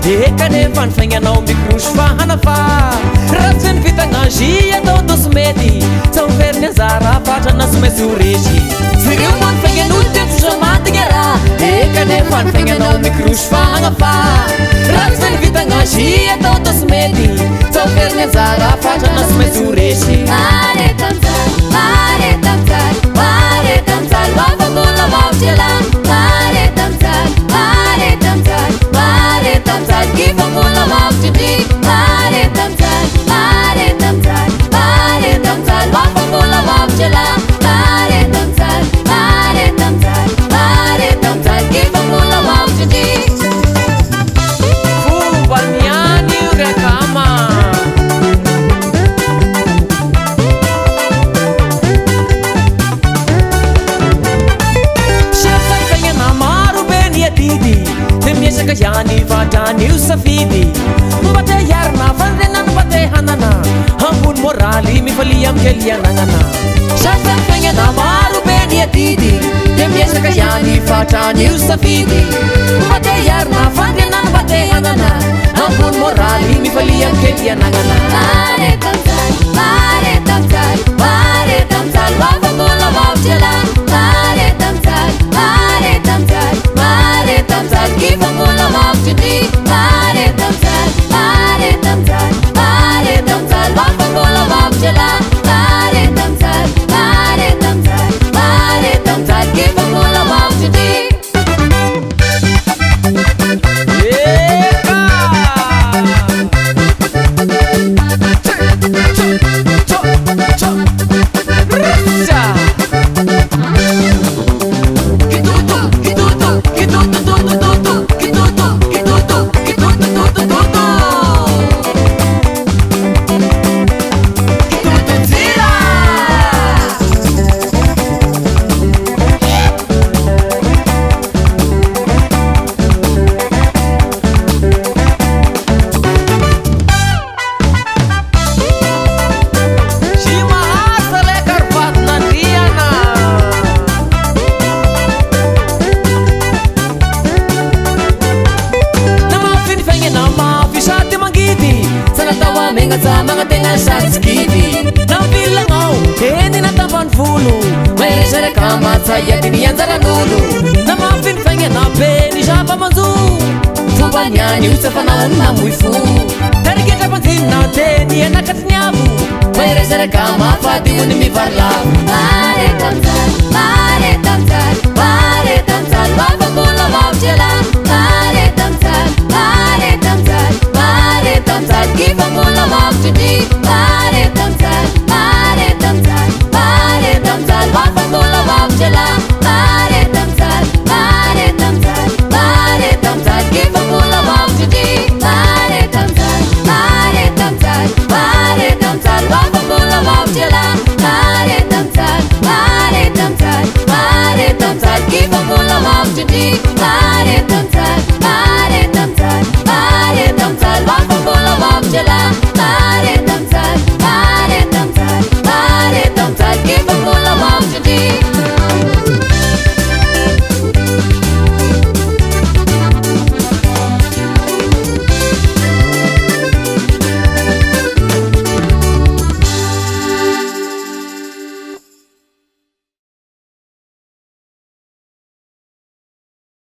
ekanefa ny fainganao mikrosy fahanafa raha tsy nivitagna zy atao dosmety tsy miveriny anjara fatrana sy maintsy ho resy zireo moa ny faingan'olo de fisomatigna raha ekanefa ny fainganao mikrosy fahanafa raha tsy nivitagna zy atao dosmety tsy miveriny anjara fatrana sy maintsy ho resy yani vatan'io safidy mbate hiarina fanrenana mbate hanana ambony moraly mifalia amikely anagnana sasa fiainana maro be ny adidy de miezaka yani vatan'io safidy mbate hiarina fanrenana mbate hanana ambony moraly mifalia amikely anagnana io tsy fanaony mamoy fo tariketra panjinina teny anakatiny avo mairezaraka mafady ho ny mivarolavo